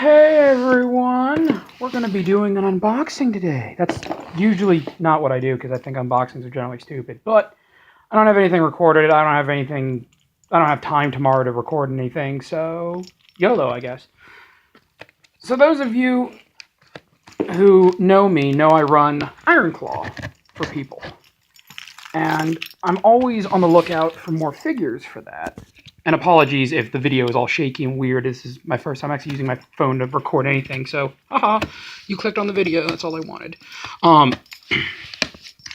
Hey everyone! We're going to be doing an unboxing today. That's usually not what I do because I think unboxings are generally stupid, but I don't have anything recorded. I don't have time tomorrow to record anything, so YOLO, I guess. So those of you who know me know I run Iron Claw for people. And I'm always on the lookout for more figures for that. And apologies if the video is all shaky and weird. This is my first time actually using my phone to record anything, so haha, you clicked on the video, that's all I wanted.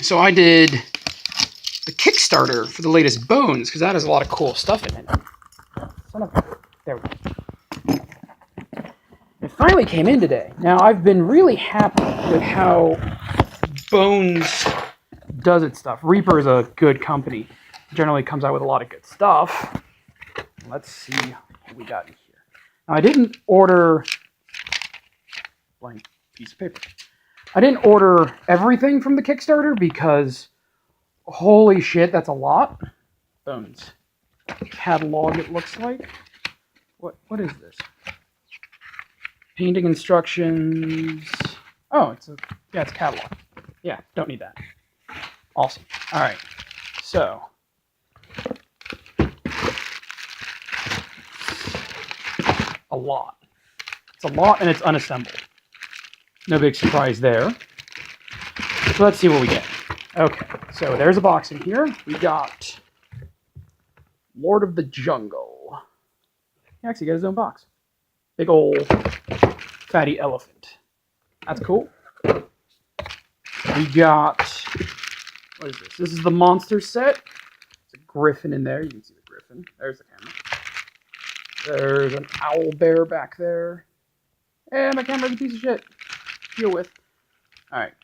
So I did the Kickstarter for the latest Bones, because that has a lot of cool stuff in it. There we go. It finally came in today. Now, I've been really happy with how Bones does its stuff. Reaper is a good company. Generally comes out with a lot of good stuff. Let's see what we got in here. Now, I didn't order blank piece of paper. I didn't order everything from the Kickstarter because holy shit, that's a lot. Bones catalog, it looks like. What is this? Painting instructions. Oh, it's catalog. Yeah, don't need that. Awesome. All right. So, a lot. It's a lot and it's unassembled. No big surprise there. So let's see what we get. Okay, so there's a box in here. We got Lord of the Jungle. He actually got his own box. Big old fatty elephant. That's cool. We got, what is this? This is the monster set. There's a griffin in there. You can see the griffin. There's the camera. There's an owl bear back there. And my camera's a piece of shit. Deal with. Alright.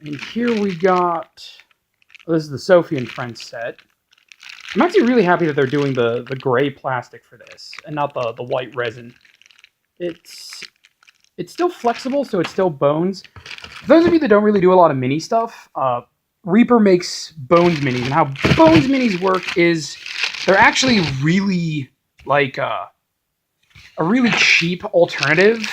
And here we got, this is the Sophie and Friends set. I'm actually really happy that they're doing the gray plastic for this and not the white resin. It's still flexible, so it's still Bones. For those of you that don't really do a lot of mini stuff, Reaper makes Bones minis, and how Bones minis work is they're actually really like a really cheap alternative,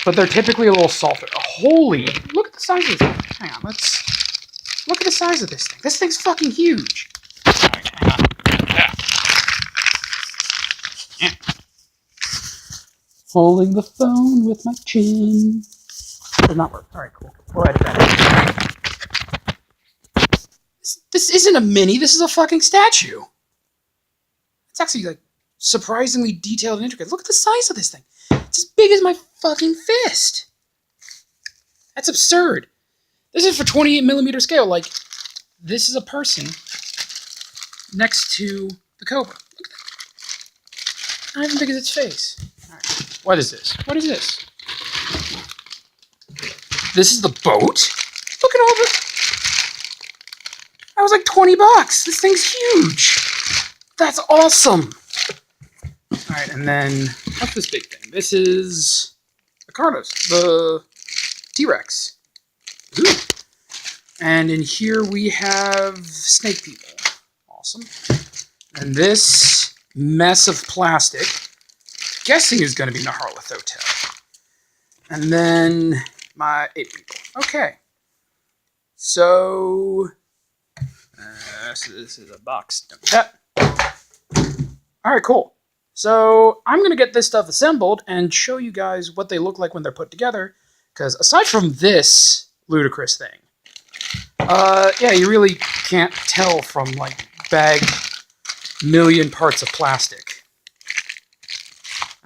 but they're typically a little softer. Holy, look at the size of this thing. Hang on, let's look at the size of this thing. This thing's fucking huge. All right, hang on. Yeah. Holding the phone with my chin. Does not work. All right, cool. We'll edit that. This isn't a mini. This is a fucking statue. It's actually like surprisingly detailed and intricate. Look at the size of this thing. It's as big as my fucking fist. That's absurd. This is for 28mm scale. Like, this is a person next to the cobra. Look at that. Not even big as its face. All right. What is this? What is this? This is the boat? Look at all this. That was like $20. This thing's huge. That's awesome. All right, and then what's this big thing? This is the Carnos, the T-Rex. Ooh. And in here we have snake people. Awesome. And this mess of plastic, guessing is going to be Nyarlathotep. And then my 8 people. Okay. So this is a box. All right, cool. So I'm going to get this stuff assembled and show you guys what they look like when they're put together. Because aside from this ludicrous thing, yeah, you really can't tell from like bagged million parts of plastic.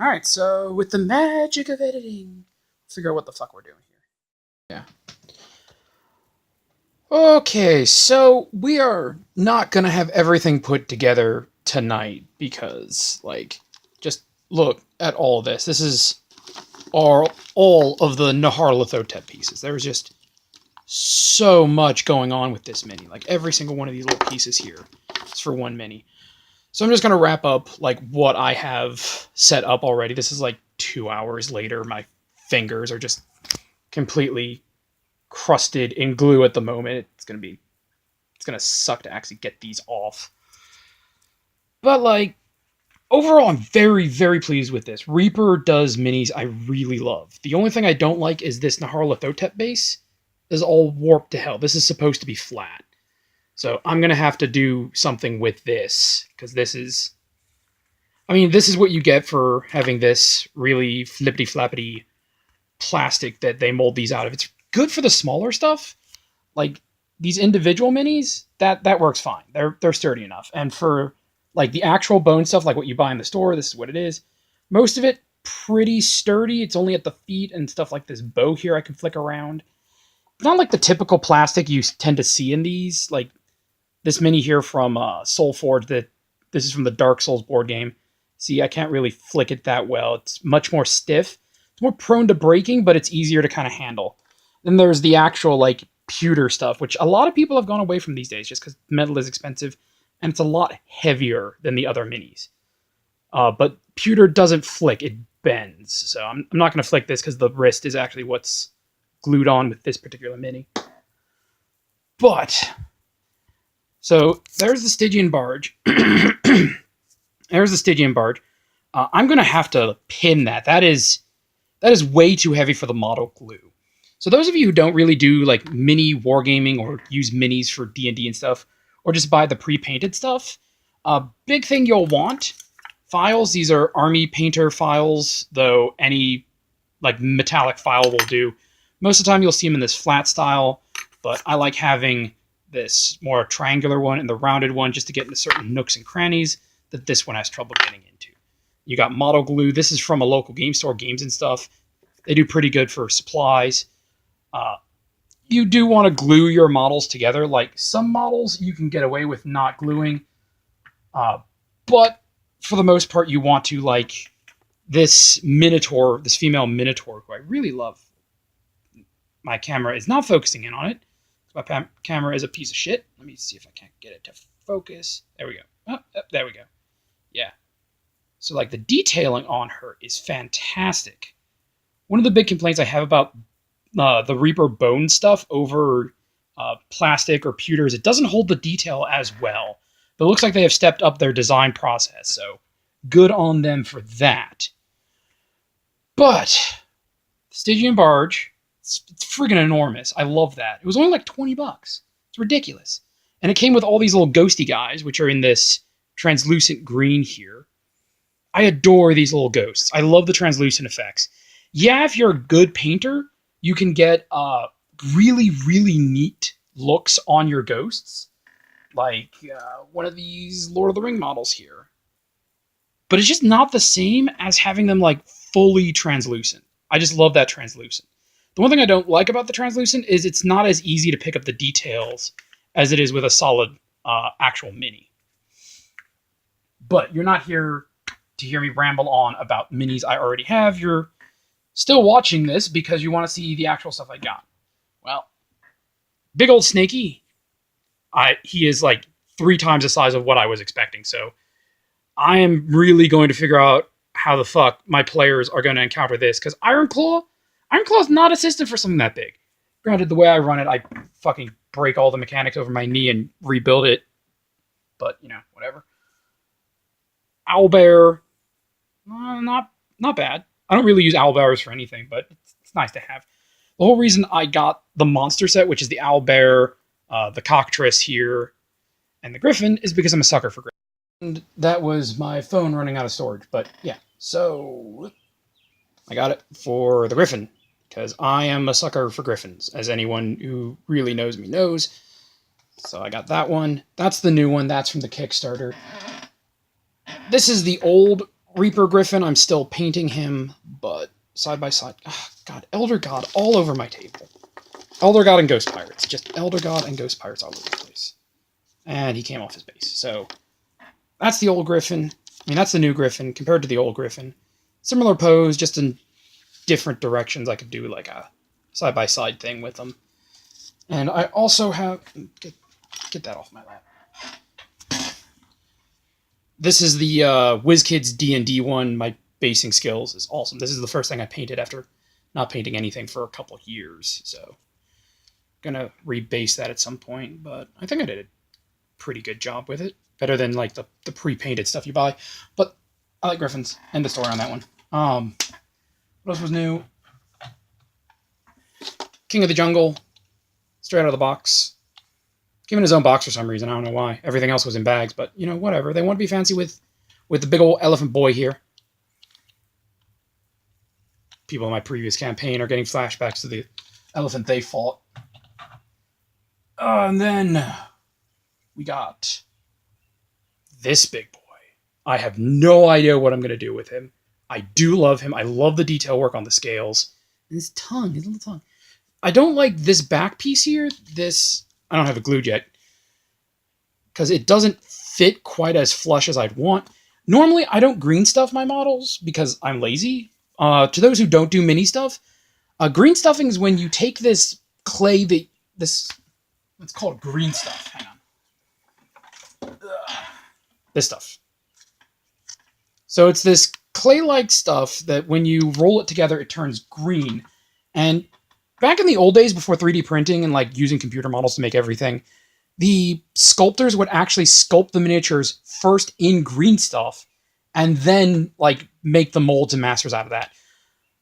All right, so with the magic of editing, let's figure out what the fuck we're doing here. Yeah. Okay, so we are not going to have everything put together tonight because, like, just look at all of this. This is all of the Nyarlathotep pieces. There's just so much going on with this mini. Like, every single one of these little pieces here is for one mini. So I'm just going to wrap up, like, what I have set up already. This is, like, 2 hours later. My fingers are just completely crusted in glue at the moment. It's going to suck to actually get these off. But, like, overall, I'm very, very pleased with this. Reaper does minis I really love. The only thing I don't like is this Naharlathotep base is all warped to hell. This is supposed to be flat. So I'm going to have to do something with this, because this is... I mean, this is what you get for having this really flippity-flappity plastic that they mold these out of. It's good for the smaller stuff. Like, these individual minis, that works fine. They're sturdy enough. And for, like, the actual bone stuff, like what you buy in the store, this is what it is. Most of it, pretty sturdy. It's only at the feet and stuff like this bow here I can flick around. Not like the typical plastic you tend to see in these. Like, this mini here from Soulforge, this is from the Dark Souls board game. See, I can't really flick it that well. It's much more stiff. It's more prone to breaking, but it's easier to kind of handle. Then there's the actual, like, pewter stuff, which a lot of people have gone away from these days just because metal is expensive, and it's a lot heavier than the other minis. But pewter doesn't flick, it bends. So I'm not going to flick this because the wrist is actually what's glued on with this particular mini. But, so there's the Stygian Barge. There's the Stygian Barge. I'm going to have to pin that. That is way too heavy for the model glue. So those of you who don't really do like mini wargaming or use minis for D&D and stuff, or just buy the pre-painted stuff, big thing you'll want, files. These are Army Painter files, though any like metallic file will do. Most of the time you'll see them in this flat style, but I like having this more triangular one and the rounded one just to get into certain nooks and crannies that this one has trouble getting into. You got model glue. This is from a local game store, Games and Stuff. They do pretty good for supplies. You do want to glue your models together. Like some models you can get away with not gluing. But for the most part, you want to, like this Minotaur, this female Minotaur, who I really love. My camera is not focusing in on it. My camera is a piece of shit. Let me see if I can't get it to focus. There we go. Oh, there we go. Yeah. So like the detailing on her is fantastic. One of the big complaints I have about the Reaper bone stuff over plastic or pewter is it doesn't hold the detail as well. But it looks like they have stepped up their design process, so good on them for that. But Stygian Barge, it's freaking enormous. I love that. It was only like $20. It's ridiculous. And it came with all these little ghosty guys, which are in this translucent green here. I adore these little ghosts. I love the translucent effects. Yeah, if you're a good painter, you can get really, really neat looks on your ghosts. Like one of these Lord of the Ring models here. But it's just not the same as having them like fully translucent. I just love that translucent. The one thing I don't like about the translucent is it's not as easy to pick up the details as it is with a solid actual mini. But you're not here to hear me ramble on about minis I already have. You're still watching this because you want to see the actual stuff I got. Well, big old Snakey. He is like 3 times the size of what I was expecting. So I am really going to figure out how the fuck my players are going to encounter this. Because Ironclaw is not a system for something that big. Granted, the way I run it, I fucking break all the mechanics over my knee and rebuild it. But, you know, whatever. Owlbear, not bad. I don't really use owlbears for anything, but it's nice to have. The whole reason I got the monster set, which is the owlbear, the cockatrice here, and the griffin, is because I'm a sucker for griffins. And that was my phone running out of storage, but yeah. So I got it for the griffin, because I am a sucker for griffins, as anyone who really knows me knows. So I got that one. That's the new one. That's from the Kickstarter. This is the old Reaper Griffin. I'm still painting him, but side by side. Oh, God, Elder God all over my table. Elder God and Ghost Pirates. Just Elder God and Ghost Pirates all over the place. And he came off his base. So that's the old Griffin. I mean, that's the new Griffin compared to the old Griffin. Similar pose, just in different directions. I could do like a side by side thing with them. And I also have... Get that off my lap. This is the WizKids D&D one. My basing skills is awesome. This is the first thing I painted after not painting anything for a couple of years. So, gonna rebase that at some point. But I think I did a pretty good job with it. Better than like the pre-painted stuff you buy. But I like Griffins. End the story on that one. What else was new? King of the Jungle, straight out of the box. Came in his own box for some reason. I don't know why. Everything else was in bags, but you know, whatever. They want to be fancy with the big old elephant boy here. People in my previous campaign are getting flashbacks to the elephant they fought. And then we got this big boy. I have no idea what I'm going to do with him. I do love him. I love the detail work on the scales. And his tongue, his little tongue. I don't like this back piece here. This, I don't have it glued yet, because it doesn't fit quite as flush as I'd want. Normally, I don't green stuff my models because I'm lazy. To those who don't do mini stuff, green stuffing is when you take this clay, let's call it green stuff. Hang on. This stuff. So it's this clay-like stuff that when you roll it together, it turns green. And back in the old days, before 3D printing and like using computer models to make everything, the sculptors would actually sculpt the miniatures first in green stuff and then like make the molds and masters out of that.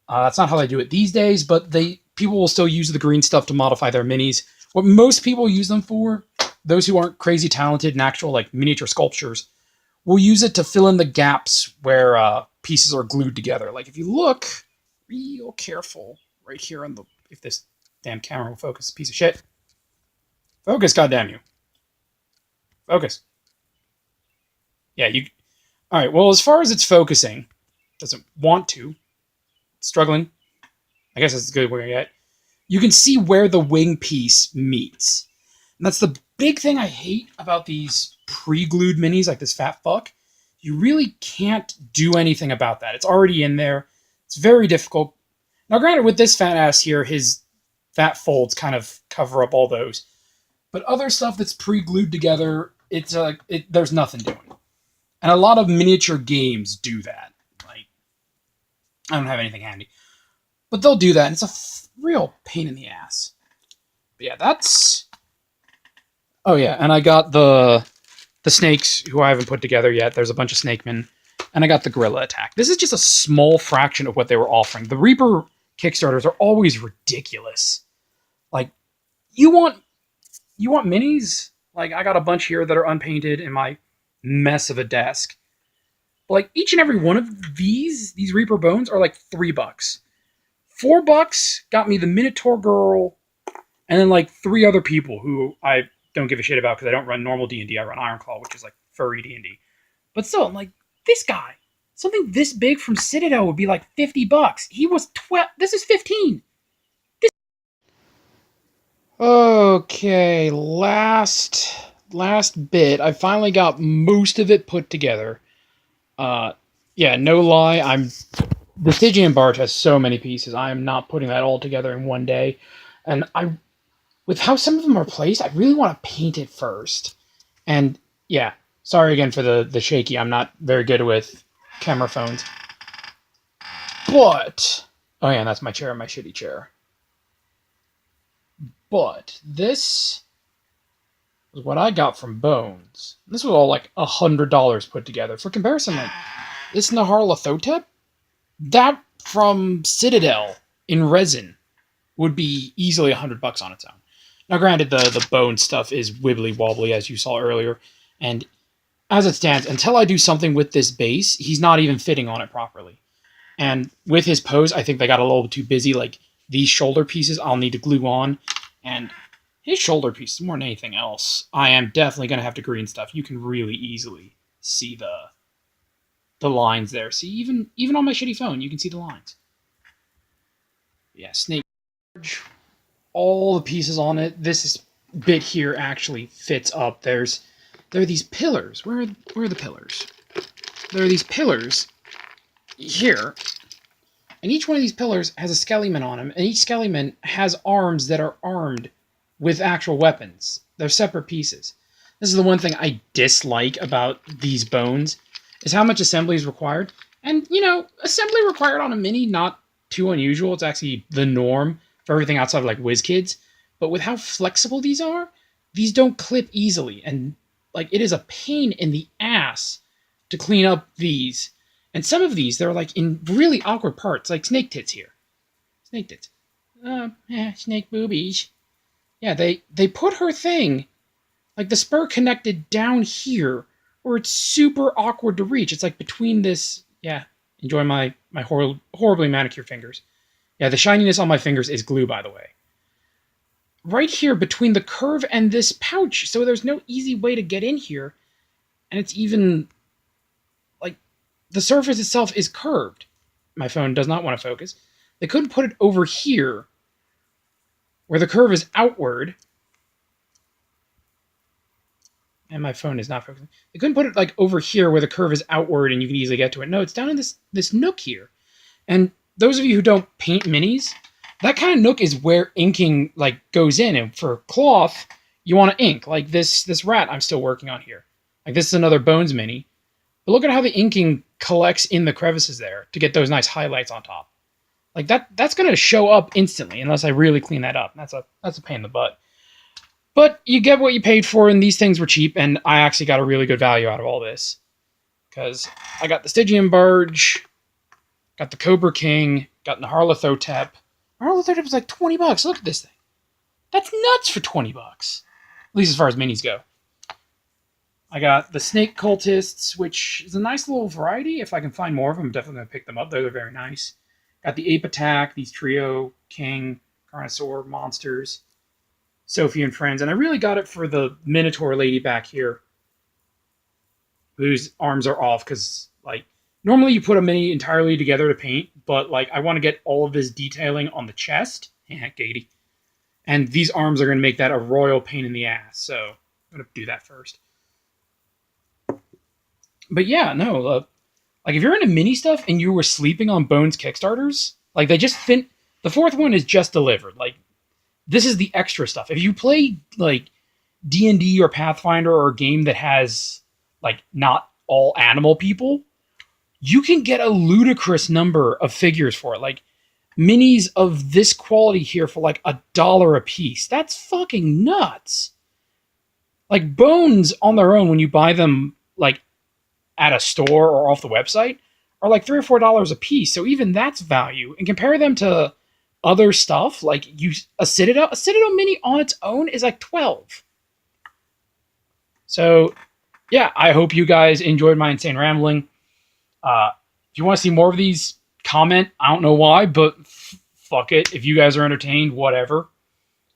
That's not how they do it these days, but people will still use the green stuff to modify their minis. What most people use them for, those who aren't crazy talented in actual like miniature sculptures, will use it to fill in the gaps where pieces are glued together. Like if you look real careful right here on if this damn camera will focus, piece of shit. Focus, goddamn you. Focus. Yeah, all right, well, as far as it's focusing, doesn't want to. It's struggling. I guess that's as good as we're going to get. You can see where the wing piece meets. And that's the big thing I hate about these pre-glued minis like this fat fuck. You really can't do anything about that. It's already in there. It's very difficult. Now, granted, with this fat ass here, his fat folds kind of cover up all those. But other stuff that's pre-glued together, there's nothing doing. And a lot of miniature games do that. Like, I don't have anything handy. But they'll do that, and it's a real pain in the ass. But yeah, that's... Oh yeah, and I got the snakes, who I haven't put together yet. There's a bunch of snakemen. And I got the gorilla attack. This is just a small fraction of what they were offering. The Reaper Kickstarters are always ridiculous. Like, you want minis? Like, I got a bunch here that are unpainted in my mess of a desk. But like, each and every one of these Reaper bones are like $3. $4 got me the Minotaur girl, and then like 3 other people who I don't give a shit about because I don't run normal D&D. I run Ironclaw, which is like furry D&D. But still, I'm like, this guy, something this big from Citadel would be like $50. He was 12. This is 15. Okay, last bit. I finally got most of it put together. Yeah, no lie, the Stygian Barge has so many pieces. I am not putting that all together in one day. And with how some of them are placed, I really want to paint it first. And yeah, sorry again for the shaky. I'm not very good with camera phones. But, oh yeah, and that's my chair, my shitty chair. But this was what I got from Bones. This was all like $100 put together. For comparison, like this Nyarlathotep, that from Citadel in resin would be easily $100 on its own. Now, granted, the bone stuff is wibbly wobbly, as you saw earlier, and as it stands, until I do something with this base, he's not even fitting on it properly. And with his pose, I think they got a little bit too busy. Like, these shoulder pieces I'll need to glue on, and his shoulder pieces, more than anything else, I am definitely going to have to green stuff. You can really easily see the lines there. See, even on my shitty phone, you can see the lines. Yeah, Snake, all the pieces on it. This bit here actually fits up. There are these pillars. Where are the pillars? There are these pillars here, and each one of these pillars has a skeleton on them, and each skeleton has arms that are armed with actual weapons. They're separate pieces. This is the one thing I dislike about these bones, is how much assembly is required. And, you know, assembly required on a mini, not too unusual. It's actually the norm for everything outside of, like, WizKids. But with how flexible these are, these don't clip easily. And, like, it is a pain in the ass to clean up these. And some of these, they're like in really awkward parts, like snake tits here. Snake tits. Snake boobies. Yeah, they put her thing, like the spur connected down here, where it's super awkward to reach. It's like between this, yeah, enjoy my horribly manicured fingers. Yeah, the shininess on my fingers is glue, by the way. Right here between the curve and this pouch, so there's no easy way to get in here, and it's even, like, the surface itself is curved. My phone does not want to focus. They couldn't put it over here, where the curve is outward, and my phone is not focusing. They couldn't put it, like, over here where the curve is outward and you can easily get to it. No, it's down in this nook here. And those of you who don't paint minis, that kind of nook is where inking, like, goes in. And for cloth, you want to ink. Like this rat I'm still working on here. Like, this is another Bones mini. But look at how the inking collects in the crevices there to get those nice highlights on top. Like, that's going to show up instantly unless I really clean that up. That's a pain in the butt. But you get what you paid for, and these things were cheap, and I actually got a really good value out of all this. Because I got the Stygian Barge, got the Cobra King, got the Harlathotep. Harlathotep was like $20. Look at this thing. That's nuts for $20. At least as far as minis go. I got the Snake Cultists, which is a nice little variety. If I can find more of them, I'm definitely going to pick them up. They're very nice. Got the Ape Attack, these Trio, King, Carnosaur, Monsters, Sophie and Friends. And I really got it for the Minotaur lady back here, whose arms are off because, like, normally you put a mini entirely together to paint, but, like, I want to get all of this detailing on the chest. Gatey. And these arms are going to make that a royal pain in the ass, so I'm going to do that first. But yeah, no, like, if you're into mini stuff and you were sleeping on Bones Kickstarters, like, they just the fourth one is just delivered. Like, this is the extra stuff. If you play, like, D&D or Pathfinder or a game that has, like, not all animal people, you can get a ludicrous number of figures for it. Like, minis of this quality here for, like, $1 a piece. That's fucking nuts. Like, Bones on their own, when you buy them, like, at a store or off the website, are like $3 or $4 a piece. So even that's value. And compare them to other stuff, like a Citadel mini on its own is like $12. So yeah, I hope you guys enjoyed my insane rambling. If you want to see more of these, comment. I don't know why, but fuck it. If you guys are entertained, whatever.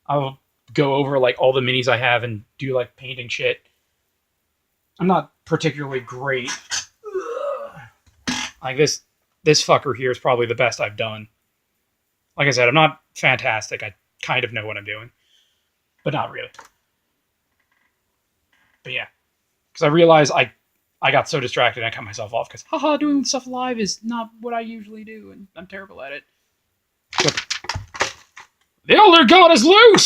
I'll go over, like, all the minis I have and do, like, painting shit. I'm not particularly great. Like, this fucker here is probably the best I've done. Like I said, I'm not fantastic. I kind of know what I'm doing. But not really. But yeah. Because I realized I got so distracted and I cut myself off. Because, haha, doing stuff live is not what I usually do. And I'm terrible at it. But the Elder God is loose!